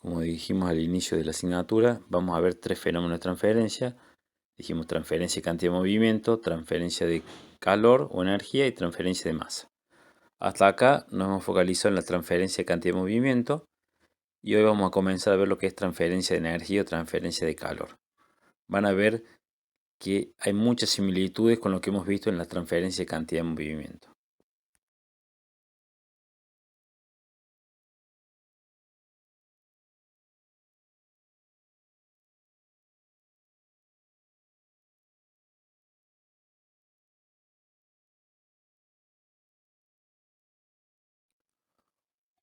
Como dijimos al inicio de la asignatura, vamos a ver tres fenómenos de transferencia. Dijimos transferencia de cantidad de movimiento, transferencia de calor o energía y transferencia de masa. Hasta acá nos hemos focalizado en la transferencia de cantidad de movimiento y hoy vamos a comenzar a ver lo que es transferencia de energía o transferencia de calor. Van a ver que hay muchas similitudes con lo que hemos visto en la transferencia de cantidad de movimiento.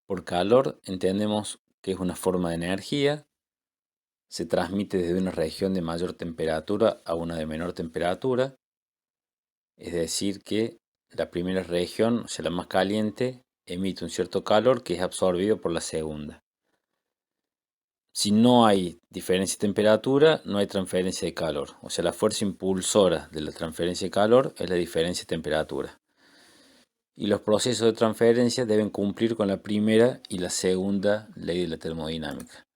Por calor entendemos que es una forma de energía, se transmite desde una región de mayor temperatura a una de menor temperatura, es decir que la primera región, o sea la más caliente, emite un cierto calor que es absorbido por la segunda. Si no hay diferencia de temperatura, no hay transferencia de calor. O sea, la fuerza impulsora de la transferencia de calor es la diferencia de temperatura. Y los procesos de transferencia deben cumplir con la primera y la segunda ley de la termodinámica.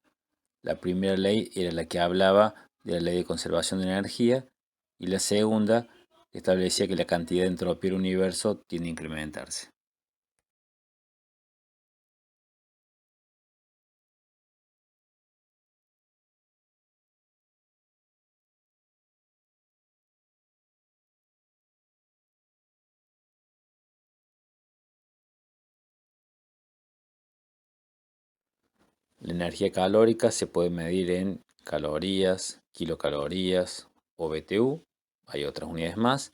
La primera ley era la que hablaba de la ley de conservación de energía y la segunda establecía que la cantidad de entropía del universo tiende a incrementarse. La energía calórica se puede medir en calorías, kilocalorías o BTU. Hay otras unidades más.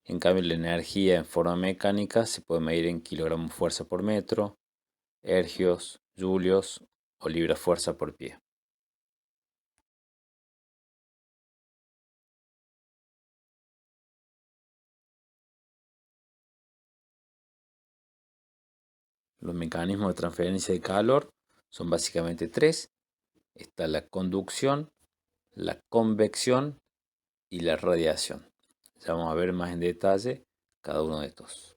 En cambio, la energía en forma mecánica se puede medir en kilogramos fuerza por metro, hercios, julios o libras fuerza por pie. Los mecanismos de transferencia de calor son básicamente tres. Está la conducción, la convección y la radiación. Ya vamos a ver más en detalle cada uno de estos.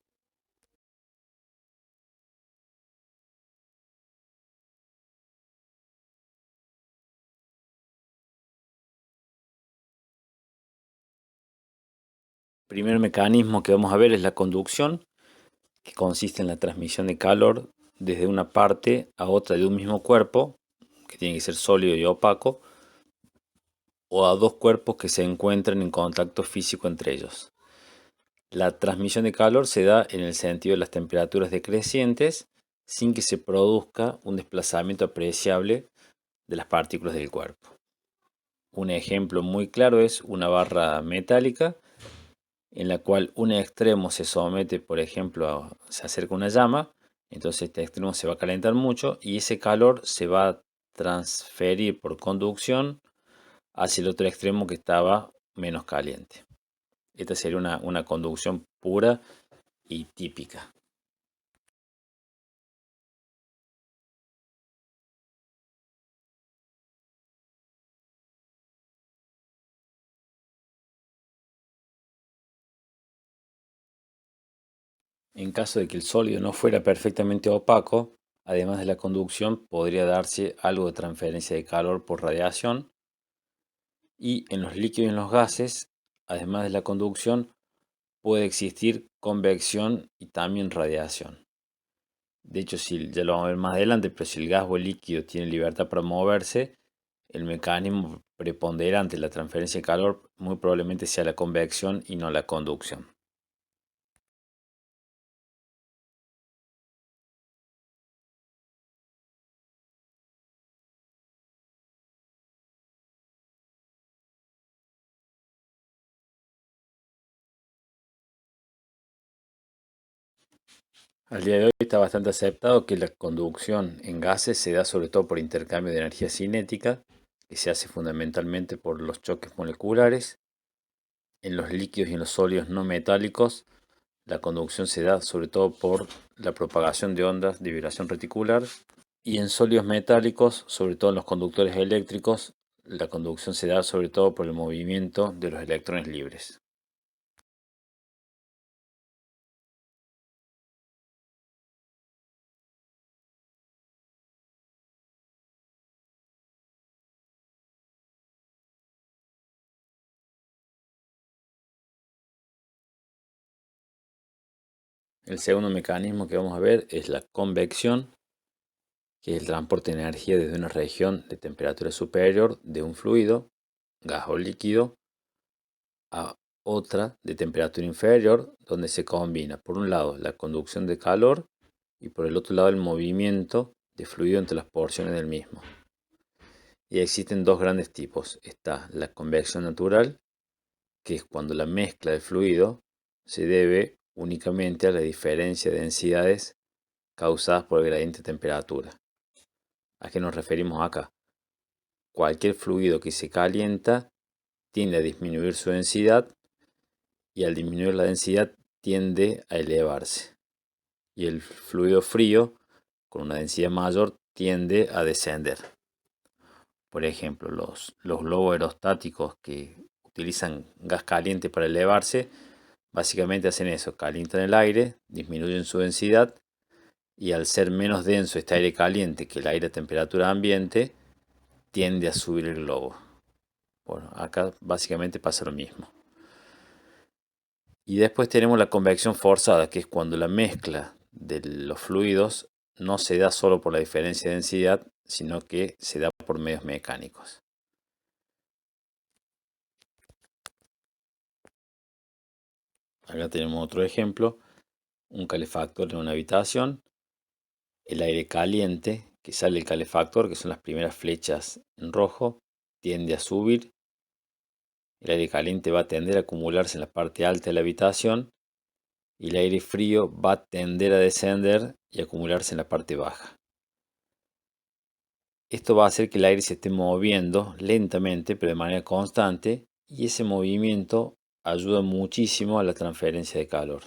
El primer mecanismo que vamos a ver es la conducción, que consiste en la transmisión de calor desde una parte a otra de un mismo cuerpo, que tiene que ser sólido y opaco, o a dos cuerpos que se encuentran en contacto físico entre ellos. La transmisión de calor se da en el sentido de las temperaturas decrecientes sin que se produzca un desplazamiento apreciable de las partículas del cuerpo. Un ejemplo muy claro es una barra metálica en la cual un extremo se somete, por ejemplo, se acerca una llama, entonces este extremo se va a calentar mucho y ese calor se va a transferir por conducción hacia el otro extremo que estaba menos caliente. Esta sería una conducción pura y típica. En caso de que el sólido no fuera perfectamente opaco, además de la conducción, podría darse algo de transferencia de calor por radiación. Y en los líquidos y en los gases, además de la conducción, puede existir convección y también radiación. De hecho, si, ya lo vamos a ver más adelante, pero si el gas o el líquido tiene libertad para moverse, el mecanismo preponderante de la transferencia de calor muy probablemente sea la convección y no la conducción. Al día de hoy está bastante aceptado que la conducción en gases se da sobre todo por intercambio de energía cinética, que se hace fundamentalmente por los choques moleculares. En los líquidos y en los sólidos no metálicos, la conducción se da sobre todo por la propagación de ondas de vibración reticular. Y en sólidos metálicos, sobre todo en los conductores eléctricos, la conducción se da sobre todo por el movimiento de los electrones libres. El segundo mecanismo que vamos a ver es la convección, que es el transporte de energía desde una región de temperatura superior de un fluido, gas o líquido, a otra de temperatura inferior, donde se combina, por un lado, la conducción de calor y por el otro lado, el movimiento de fluido entre las porciones del mismo. Y existen dos grandes tipos. Está la convección natural, que es cuando la mezcla del fluido se debe únicamente a la diferencia de densidades causadas por el gradiente de temperatura. ¿A qué nos referimos acá? Cualquier fluido que se calienta tiende a disminuir su densidad y al disminuir la densidad tiende a elevarse. Y el fluido frío, con una densidad mayor, tiende a descender. Por ejemplo, los globos aerostáticos que utilizan gas caliente para elevarse, básicamente hacen eso, calientan el aire, disminuyen su densidad y al ser menos denso este aire caliente que el aire a temperatura ambiente, tiende a subir el globo. Bueno, acá básicamente pasa lo mismo. Y después tenemos la convección forzada, que es cuando la mezcla de los fluidos no se da solo por la diferencia de densidad, sino que se da por medios mecánicos. Acá tenemos otro ejemplo, un calefactor en una habitación, el aire caliente que sale del calefactor, que son las primeras flechas en rojo, tiende a subir. El aire caliente va a tender a acumularse en la parte alta de la habitación y el aire frío va a tender a descender y acumularse en la parte baja. Esto va a hacer que el aire se esté moviendo lentamente, pero de manera constante, y ese movimiento ayuda muchísimo a la transferencia de calor.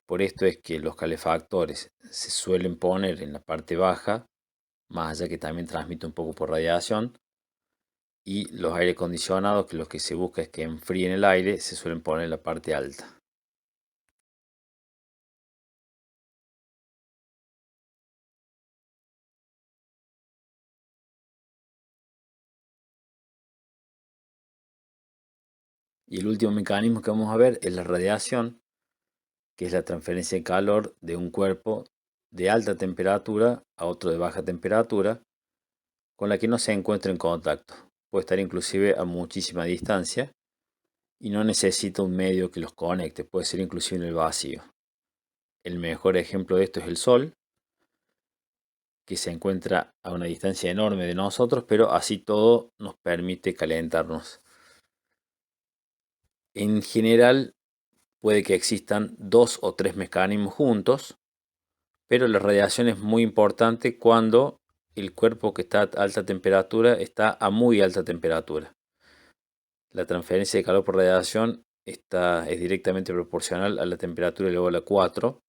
Por esto es que los calefactores se suelen poner en la parte baja, más allá que también transmite un poco por radiación, y los aire acondicionados, que lo que se busca es que enfríen el aire, se suelen poner en la parte alta. Y el último mecanismo que vamos a ver es la radiación, que es la transferencia de calor de un cuerpo de alta temperatura a otro de baja temperatura, con la que no se encuentra en contacto. Puede estar inclusive a muchísima distancia y no necesita un medio que los conecte, puede ser inclusive en el vacío. El mejor ejemplo de esto es el Sol, que se encuentra a una distancia enorme de nosotros, pero así todo nos permite calentarnos. En general, puede que existan dos o tres mecanismos juntos, pero la radiación es muy importante cuando el cuerpo que está a alta temperatura está a muy alta temperatura. La transferencia de calor por radiación es directamente proporcional a la temperatura elevada a 4,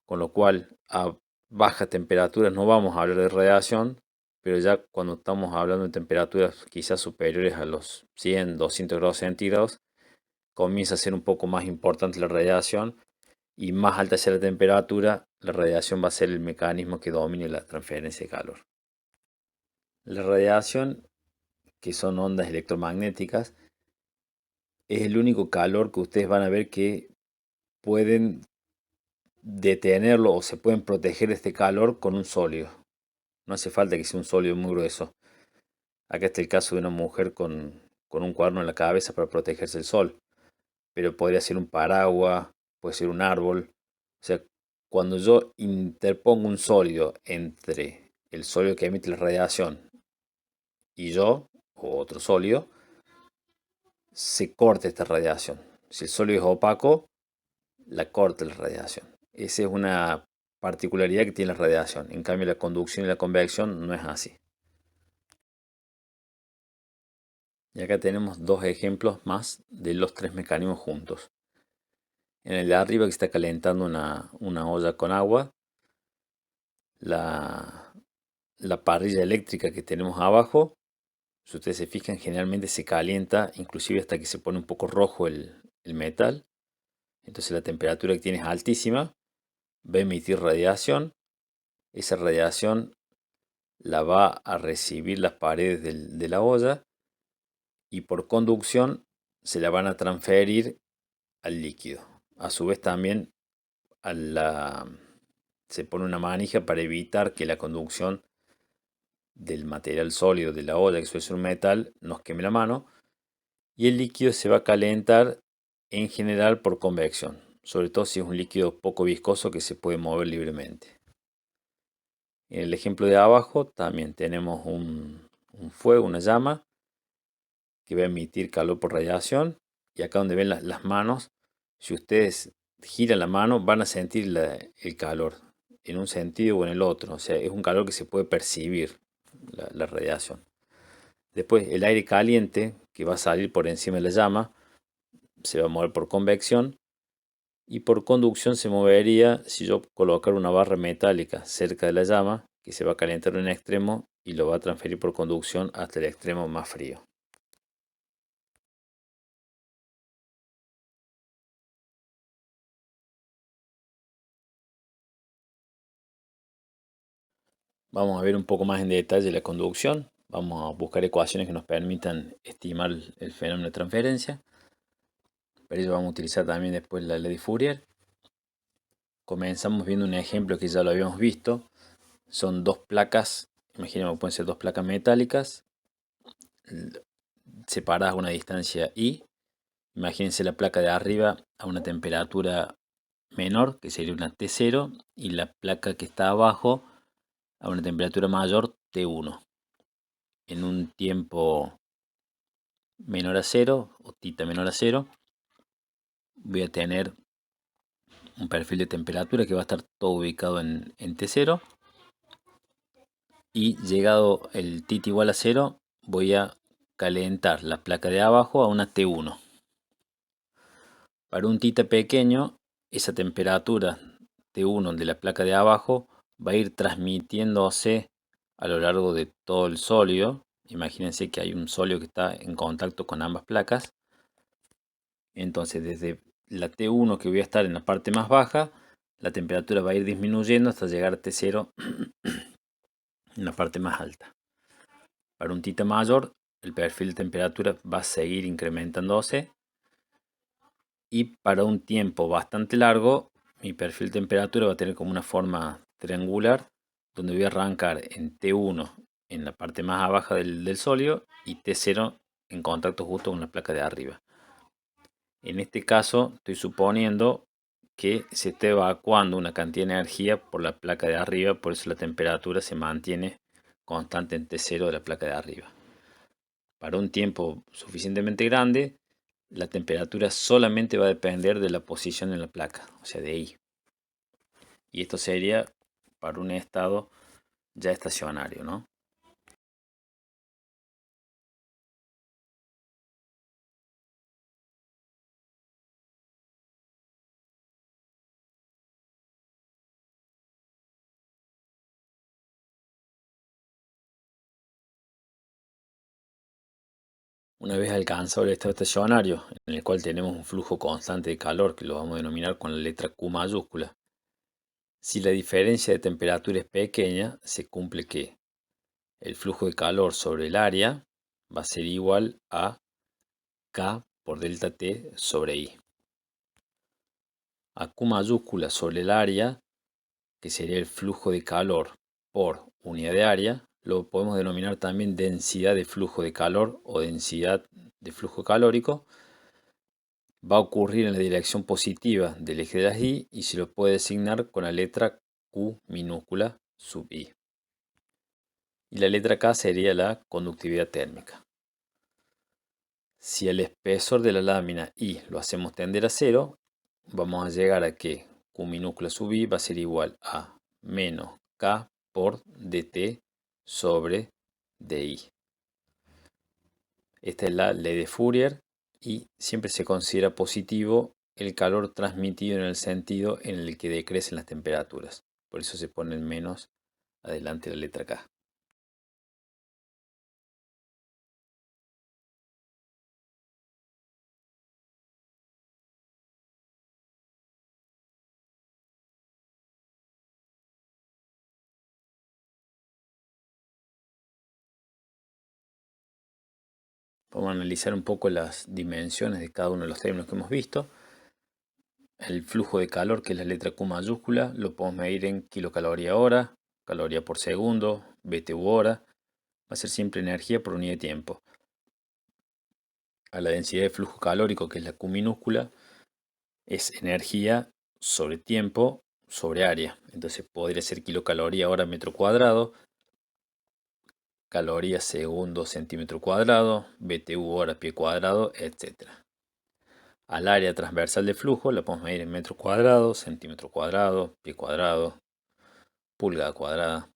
con lo cual a bajas temperaturas no vamos a hablar de radiación, pero ya cuando estamos hablando de temperaturas quizás superiores a los 100, 200 grados centígrados, comienza a ser un poco más importante la radiación y más alta sea la temperatura, la radiación va a ser el mecanismo que domine la transferencia de calor. La radiación, que son ondas electromagnéticas, es el único calor que ustedes van a ver que pueden detenerlo o se pueden proteger de este calor con un sólido. No hace falta que sea un sólido muy grueso. Acá está el caso de una mujer con un cuaderno en la cabeza para protegerse del sol. Pero podría ser un paraguas, puede ser un árbol. O sea, cuando yo interpongo un sólido entre el sólido que emite la radiación y yo, o otro sólido, se corta esta radiación. Si el sólido es opaco, la corta la radiación. Esa es una particularidad que tiene la radiación. En cambio, la conducción y la convección no es así. Y acá tenemos dos ejemplos más de los tres mecanismos juntos. En el de arriba que está calentando una olla con agua, la parrilla eléctrica que tenemos abajo, si ustedes se fijan, generalmente se calienta inclusive hasta que se pone un poco rojo el metal. Entonces la temperatura que tiene es altísima, va a emitir radiación. Esa radiación la va a recibir las paredes de la olla y por conducción se la van a transferir al líquido. A su vez también se pone una manija para evitar que la conducción del material sólido de la olla, que suele ser un metal, nos queme la mano, y el líquido se va a calentar en general por convección, sobre todo si es un líquido poco viscoso que se puede mover libremente. En el ejemplo de abajo también tenemos un fuego, una llama, que va a emitir calor por radiación, y acá donde ven las manos, si ustedes giran la mano van a sentir el calor en un sentido o en el otro, o sea, es un calor que se puede percibir, la radiación. Después el aire caliente que va a salir por encima de la llama se va a mover por convección, y por conducción se movería si yo colocar una barra metálica cerca de la llama que se va a calentar en un extremo y lo va a transferir por conducción hasta el extremo más frío. Vamos a ver un poco más en detalle la conducción. Vamos a buscar ecuaciones que nos permitan estimar el fenómeno de transferencia. Para ello vamos a utilizar también después la ley de Fourier. Comenzamos viendo un ejemplo que ya lo habíamos visto. Son dos placas, imaginemos que pueden ser dos placas metálicas separadas a una distancia I. Imagínense la placa de arriba a una temperatura menor, que sería una T0, y la placa que está abajo a una temperatura mayor, T1. En un tiempo menor a cero, o tita menor a cero, voy a tener un perfil de temperatura que va a estar todo ubicado en T0. Y llegado el tita igual a cero, voy a calentar la placa de abajo a una T1. Para un tita pequeño, esa temperatura T1 de la placa de abajo va a ir transmitiéndose a lo largo de todo el sólido. Imagínense que hay un sólido que está en contacto con ambas placas. Entonces desde la T1 que voy a estar en la parte más baja, la temperatura va a ir disminuyendo hasta llegar a T0 en la parte más alta. Para un tita mayor, el perfil de temperatura va a seguir incrementándose, y para un tiempo bastante largo mi perfil de temperatura va a tener como una forma triangular, donde voy a arrancar en T1 en la parte más baja del sólido y T0 en contacto justo con la placa de arriba. En este caso estoy suponiendo que se está evacuando una cantidad de energía por la placa de arriba, por eso la temperatura se mantiene constante en T0 de la placa de arriba. Para un tiempo suficientemente grande, la temperatura solamente va a depender de la posición en la placa, o sea, de I. Y esto sería para un estado ya estacionario, ¿no? Una vez alcanzado el estado estacionario, en el cual tenemos un flujo constante de calor, que lo vamos a denominar con la letra Q mayúscula, si la diferencia de temperatura es pequeña, se cumple que el flujo de calor sobre el área va a ser igual a K por delta T sobre I. A Q mayúscula sobre el área, que sería el flujo de calor por unidad de área, lo podemos denominar también densidad de flujo de calor o densidad de flujo calórico. Va a ocurrir en la dirección positiva del eje de las Y y se lo puede designar con la letra Q minúscula sub I. Y la letra K sería la conductividad térmica. Si el espesor de la lámina I lo hacemos tender a cero, vamos a llegar a que Q minúscula sub I va a ser igual a menos K por dt sobre di. Esta es la ley de Fourier y siempre se considera positivo el calor transmitido en el sentido en el que decrecen las temperaturas. Por eso se pone el menos adelante la letra K. Vamos a analizar un poco las dimensiones de cada uno de los términos que hemos visto. El flujo de calor, que es la letra Q mayúscula, lo podemos medir en kilocaloría hora, caloría por segundo, BTU hora. Va a ser siempre energía por unidad de tiempo. A la densidad de flujo calórico, que es la Q minúscula, es energía sobre tiempo sobre área. Entonces podría ser kilocaloría hora metro cuadrado, calorías segundo centímetro cuadrado, BTU hora pie cuadrado, etc. Al área transversal de flujo la podemos medir en metro cuadrado, centímetro cuadrado, pie cuadrado, pulgada cuadrada.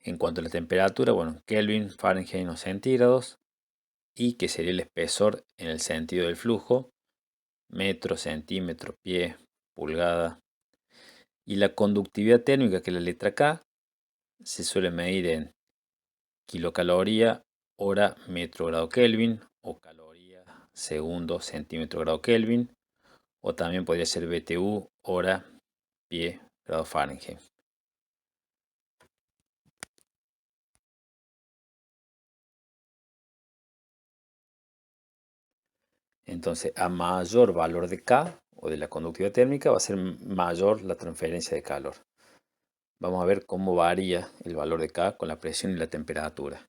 En cuanto a la temperatura, bueno, Kelvin, Fahrenheit o centígrados, y que sería el espesor en el sentido del flujo, metro, centímetro, pie, pulgada. Y la conductividad térmica, que es la letra K, se suele medir en kilocaloría hora metro grado Kelvin o caloría segundo centímetro grado Kelvin, o también podría ser BTU hora pie grado Fahrenheit. Entonces, a mayor valor de K o de la conductividad térmica, va a ser mayor la transferencia de calor. Vamos a ver cómo varía el valor de K con la presión y la temperatura.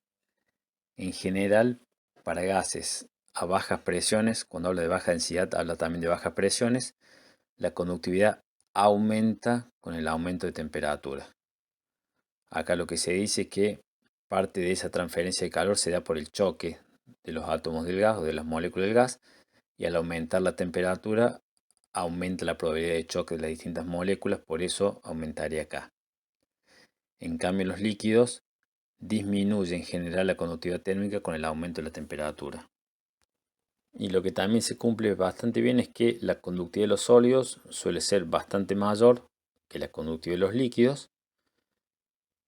En general, para gases a bajas presiones, cuando habla de baja densidad, habla también de bajas presiones, la conductividad aumenta con el aumento de temperatura. Acá lo que se dice es que parte de esa transferencia de calor se da por el choque de los átomos del gas o de las moléculas del gas, y al aumentar la temperatura aumenta la probabilidad de choque de las distintas moléculas, por eso aumentaría acá. En cambio, los líquidos disminuye en general la conductividad térmica con el aumento de la temperatura. Y lo que también se cumple bastante bien es que la conductividad de los sólidos suele ser bastante mayor que la conductividad de los líquidos,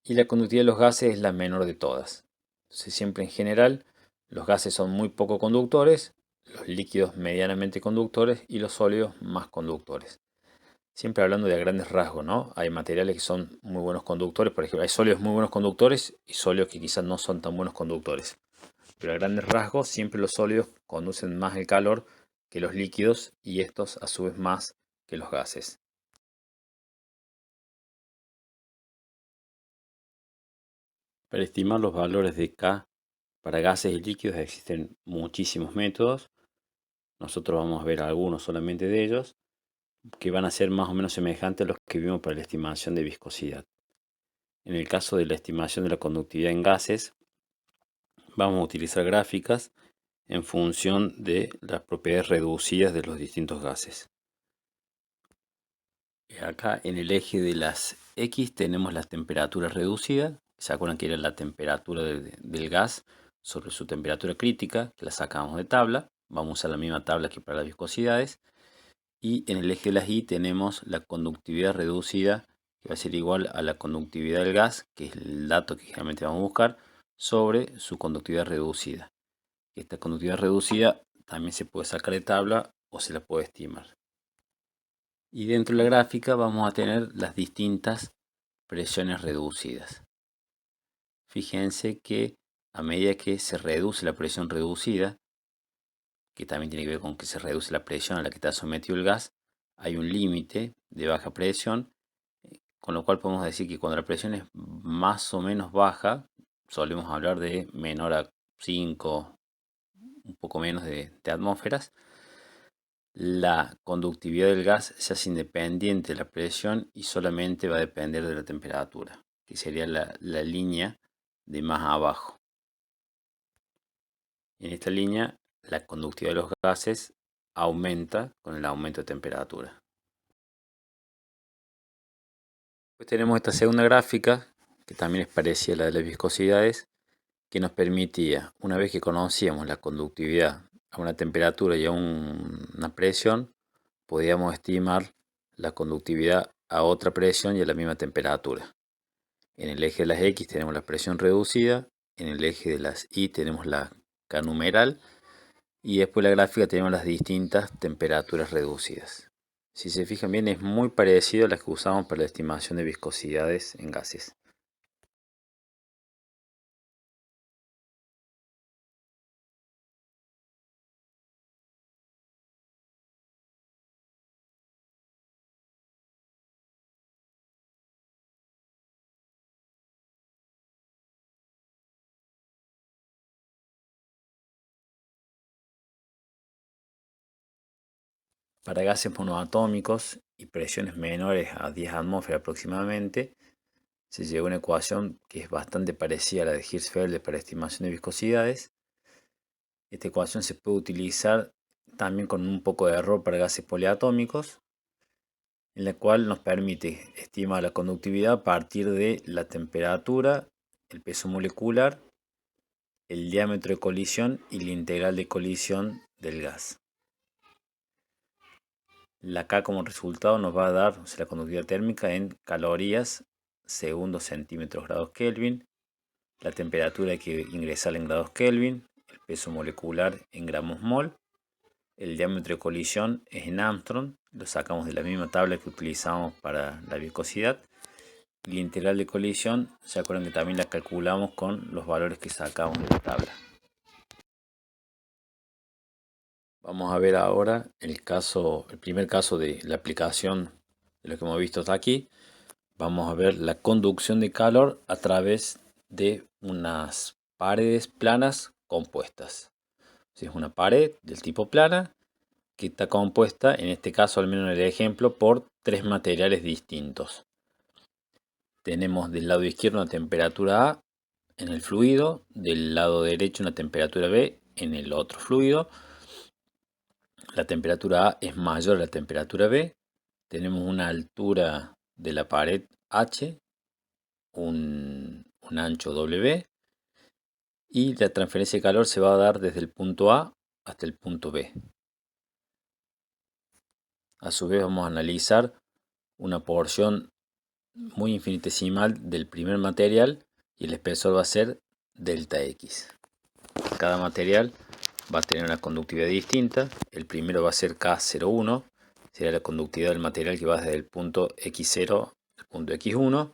y la conductividad de los gases es la menor de todas. Entonces, siempre en general los gases son muy poco conductores, los líquidos medianamente conductores y los sólidos más conductores. Siempre hablando de a grandes rasgos, ¿no? Hay materiales que son muy buenos conductores, por ejemplo, hay sólidos muy buenos conductores y sólidos que quizás no son tan buenos conductores. Pero a grandes rasgos, siempre los sólidos conducen más el calor que los líquidos, y estos a su vez más que los gases. Para estimar los valores de K para gases y líquidos existen muchísimos métodos. Nosotros vamos a ver algunos solamente de ellos, que van a ser más o menos semejantes a los que vimos para la estimación de viscosidad. En el caso de la estimación de la conductividad en gases, vamos a utilizar gráficas en función de las propiedades reducidas de los distintos gases. Acá en el eje de las X tenemos las temperaturas reducidas. ¿Se acuerdan que era la temperatura del gas sobre su temperatura crítica? Que la sacamos de tabla. Vamos a usar la misma tabla que para las viscosidades. Y en el eje de las Y tenemos la conductividad reducida, que va a ser igual a la conductividad del gas, que es el dato que generalmente vamos a buscar, sobre su conductividad reducida. Esta conductividad reducida también se puede sacar de tabla o se la puede estimar. Y dentro de la gráfica vamos a tener las distintas presiones reducidas. Fíjense que a medida que se reduce la presión reducida, que también tiene que ver con que se reduce la presión a la que está sometido el gas, hay un límite de baja presión, con lo cual podemos decir que cuando la presión es más o menos baja, solemos hablar de menor a 5, un poco menos de atmósferas, la conductividad del gas se hace independiente de la presión y solamente va a depender de la temperatura, que sería la línea de más abajo. En esta línea, la conductividad de los gases aumenta con el aumento de temperatura. Pues tenemos esta segunda gráfica, que también es parecida a la de las viscosidades, que nos permitía, una vez que conocíamos la conductividad a una temperatura y a una presión, podíamos estimar la conductividad a otra presión y a la misma temperatura. En el eje de las X tenemos la presión reducida, en el eje de las Y tenemos la K numeral, y después la gráfica tenemos las distintas temperaturas reducidas. Si se fijan bien, es muy parecido a las que usamos para la estimación de viscosidades en gases. Para gases monoatómicos y presiones menores a 10 atmósferas aproximadamente, se llegó a una ecuación que es bastante parecida a la de Hirschfeld para estimación de viscosidades. Esta ecuación se puede utilizar también con un poco de error para gases poliatómicos, en la cual nos permite estimar la conductividad a partir de la temperatura, el peso molecular, el diámetro de colisión y la integral de colisión del gas. La K como resultado nos va a dar la conductividad térmica en calorías, segundos, centímetros, grados Kelvin, la temperatura hay que ingresar en grados Kelvin, el peso molecular en gramos mol, el diámetro de colisión es en Armstrong, lo sacamos de la misma tabla que utilizamos para la viscosidad. Y la integral de colisión, se acuerdan que también la calculamos con los valores que sacamos de la tabla. Vamos a ver ahora el primer caso de la aplicación de lo que hemos visto hasta aquí. Vamos a ver la conducción de calor a través de unas paredes planas compuestas. Si es una pared del tipo plana que está compuesta, en este caso al menos en el ejemplo, por tres materiales distintos. Tenemos del lado izquierdo una temperatura A en el fluido, del lado derecho una temperatura B en el otro fluido. La temperatura A es mayor a la temperatura B. Tenemos una altura de la pared H, un ancho W, y la transferencia de calor se va a dar desde el punto A hasta el punto B. A su vez vamos a analizar una porción muy infinitesimal del primer material y el espesor va a ser delta X. Cada material va a tener una conductividad distinta. El primero va a ser K01, será la conductividad del material que va desde el punto X0 al punto X1.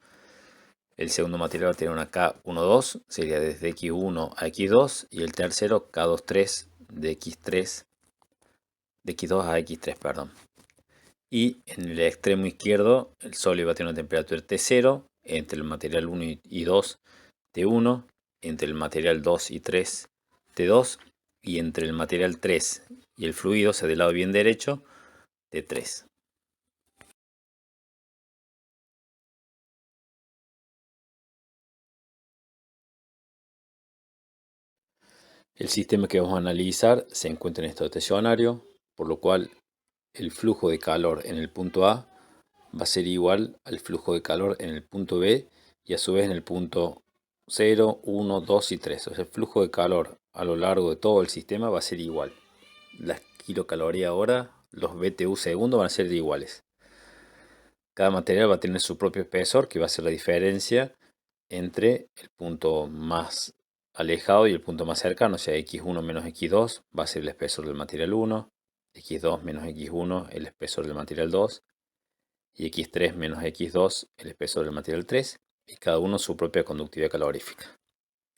El segundo material va a tener una K12, sería desde X1 a X2. Y el tercero K23 de X2 a X3, perdón. Y en el extremo izquierdo el sólido va a tener una temperatura T0, entre el material 1 y 2 T1, entre el material 2 y 3 T2 y entre el material 3 y el fluido, o sea, del lado bien derecho, T3. El sistema que vamos a analizar se encuentra en estado estacionario, por lo cual el flujo de calor en el punto A va a ser igual al flujo de calor en el punto B y a su vez en el punto 0, 1, 2 y 3. O sea, el flujo de calor a lo largo de todo el sistema va a ser igual. Las kilocalorías hora, los BTU segundo van a ser iguales. Cada material va a tener su propio espesor, que va a ser la diferencia entre el punto más alejado y el punto más cercano. O sea, X1 menos X2 va a ser el espesor del material 1, X2 menos X1 el espesor del material 2 y X3 menos X2 el espesor del material 3, y cada uno su propia conductividad calorífica.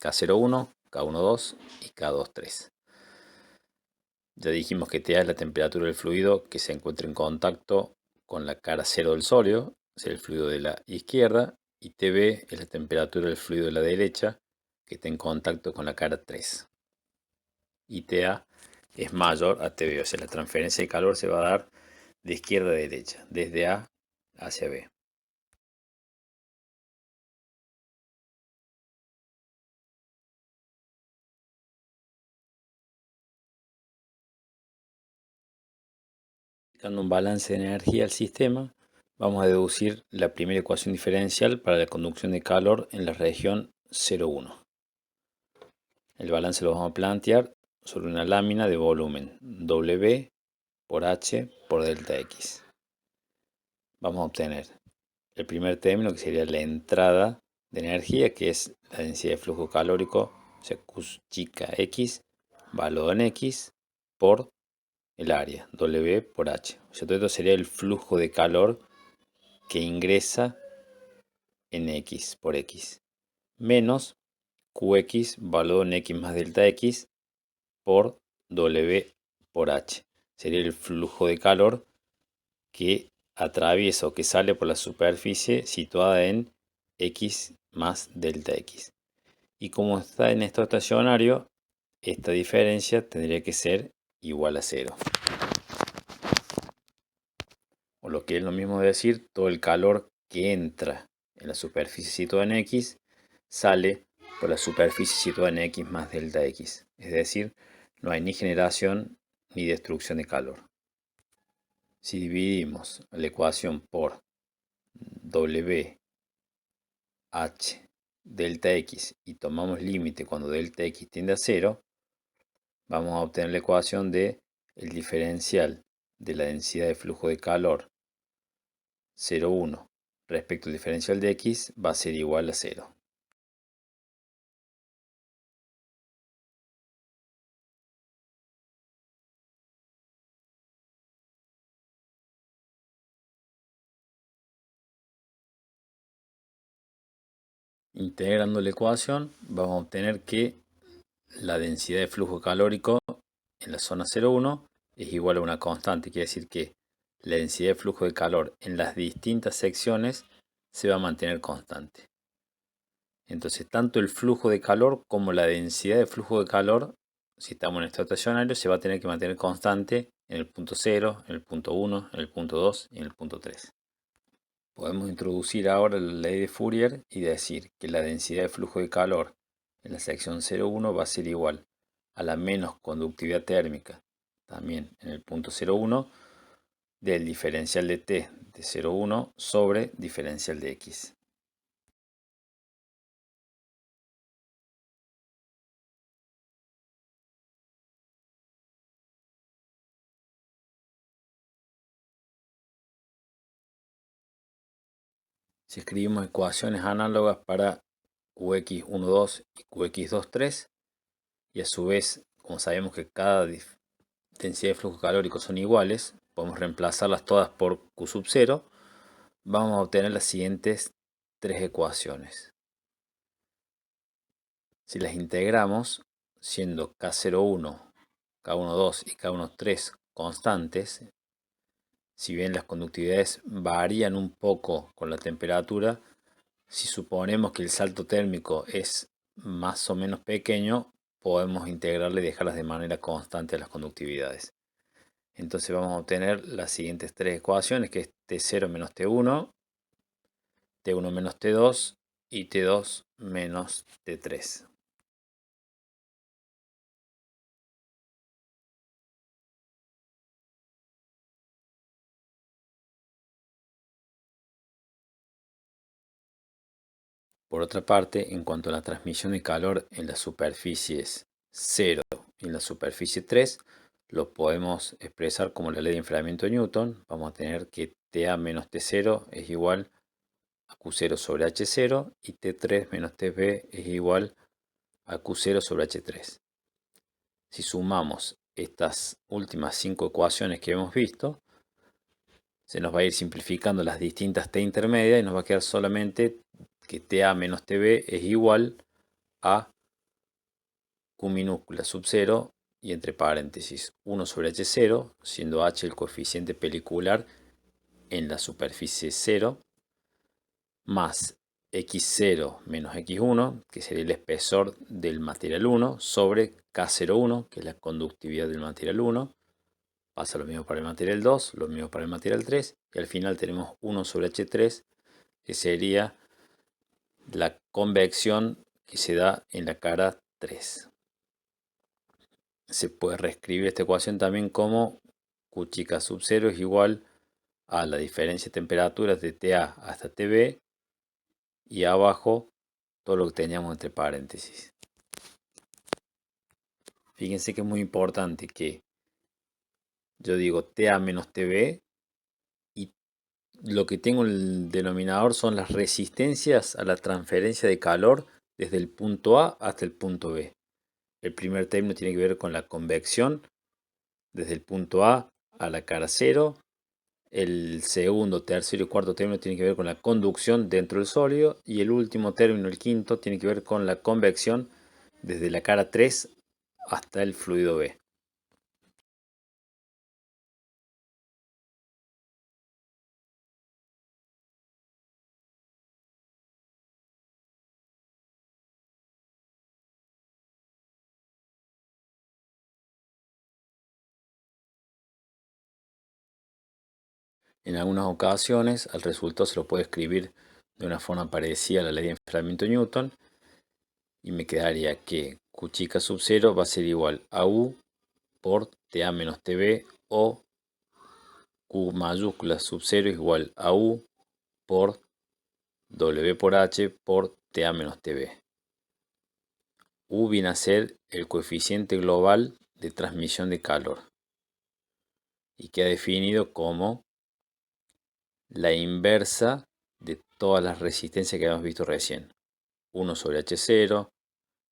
K01, K12 y K23. Ya dijimos que TA es la temperatura del fluido que se encuentra en contacto con la cara 0 del sólido, es el fluido de la izquierda, y TB es la temperatura del fluido de la derecha que está en contacto con la cara 3. Y TA es mayor a TB, o sea, la transferencia de calor se va a dar de izquierda a derecha, desde A hacia B. Aplicando un balance de energía al sistema, vamos a deducir la primera ecuación diferencial para la conducción de calor en la región 0,1. El balance lo vamos a plantear sobre una lámina de volumen W por H por delta X. Vamos a obtener el primer término, que sería la entrada de energía, que es la densidad de flujo calórico, o sea, Q chica X, valorado en X, por el área, W por H. O sea, todo esto sería el flujo de calor que ingresa en X por X, menos Qx valorado en X más delta X por W por H. Sería el flujo de calor que atraviesa o que sale por la superficie situada en X más delta X. Y como está en estado estacionario, esta diferencia tendría que ser igual a 0. lo que es lo mismo decir, todo el calor que entra en la superficie situada en X sale por la superficie situada en X más delta X. Es decir, no hay ni generación ni destrucción de calor. Si dividimos la ecuación por W H delta X y tomamos límite cuando delta X tiende a cero, vamos a obtener la ecuación de el diferencial de la densidad de flujo de calor 0,1 respecto al diferencial de X va a ser igual a 0. Integrando la ecuación vamos a obtener que la densidad de flujo calórico en la zona 0,1 es igual a una constante, quiere decir que la densidad de flujo de calor en las distintas secciones se va a mantener constante. Entonces, tanto el flujo de calor como la densidad de flujo de calor, si estamos en estado estacionario, se va a tener que mantener constante en el punto 0, en el punto 1, en el punto 2 y en el punto 3. Podemos introducir ahora la ley de Fourier y decir que la densidad de flujo de calor en la sección 0,1 va a ser igual a la menos conductividad térmica, también en el punto 0,1, del diferencial de T de 0,1 sobre diferencial de X. Si escribimos ecuaciones análogas para Qx12 y Qx23, y a su vez, como sabemos que cada densidad de flujo calórico son iguales, podemos reemplazarlas todas por Q sub 0, vamos a obtener las siguientes tres ecuaciones. Si las integramos, siendo K01, K12 y K13 constantes, si bien las conductividades varían un poco con la temperatura, si suponemos que el salto térmico es más o menos pequeño, podemos integrarle y dejarlas de manera constante a las conductividades. Entonces vamos a obtener las siguientes tres ecuaciones, que es T0 menos T1, T1 menos T2 y T2 menos T3. Por otra parte, en cuanto a la transmisión de calor en las superficies 0 y en la superficie 3, lo podemos expresar como la ley de enfriamiento de Newton. Vamos a tener que TA menos T0 es igual a Q0 sobre H0 y T3 menos TB es igual a Q0 sobre H3. Si sumamos estas últimas 5 ecuaciones que hemos visto, se nos va a ir simplificando las distintas T intermedias y nos va a quedar solamente que TA menos TB es igual a Q minúscula sub 0 y entre paréntesis 1 sobre H0, siendo H el coeficiente pelicular en la superficie 0, más X0 menos X1, que sería el espesor del material 1, sobre K01, que es la conductividad del material 1. Pasa lo mismo para el material 2, lo mismo para el material 3, y al final tenemos 1 sobre H3, que sería la convección que se da en la cara 3. Se puede reescribir esta ecuación también como Q chica sub 0 es igual a la diferencia de temperaturas de TA hasta TB y abajo todo lo que teníamos entre paréntesis. Fíjense que es muy importante que yo digo TA menos TB y lo que tengo en el denominador son las resistencias a la transferencia de calor desde el punto A hasta el punto B. El primer término tiene que ver con la convección desde el punto A la cara 0. El segundo, tercero y cuarto término tiene que ver con la conducción dentro del sólido. Y el último término, el quinto, tiene que ver con la convección desde la cara 3 hasta el fluido B. En algunas ocasiones al resultado se lo puedo escribir de una forma parecida a la ley de enfriamiento de Newton y me quedaría que Q chica sub 0 va a ser igual a U por TA menos TB o Q mayúscula sub 0 es igual a U por W por H por TA menos TB. U viene a ser el coeficiente global de transmisión de calor y queda definido como la inversa de todas las resistencias que habíamos visto recién. 1 sobre H0,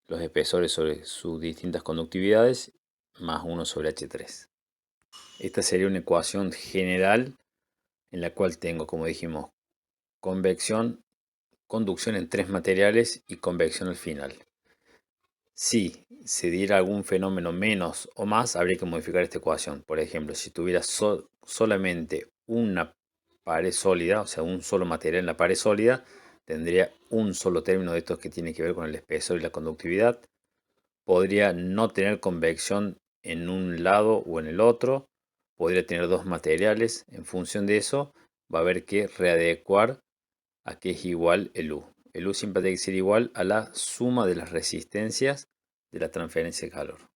los espesores sobre sus distintas conductividades, más 1 sobre H3. Esta sería una ecuación general en la cual tengo, como dijimos, convección, conducción en tres materiales y convección al final. Si se diera algún fenómeno menos o más, habría que modificar esta ecuación. Por ejemplo, si tuviera solamente una pared sólida, o sea, un solo material en la pared sólida, tendría un solo término de estos que tiene que ver con el espesor y la conductividad. Podría no tener convección en un lado o en el otro. Podría tener dos materiales. En función de eso, va a haber que readecuar a que es igual el U. El U siempre tiene que ser igual a la suma de las resistencias de la transferencia de calor.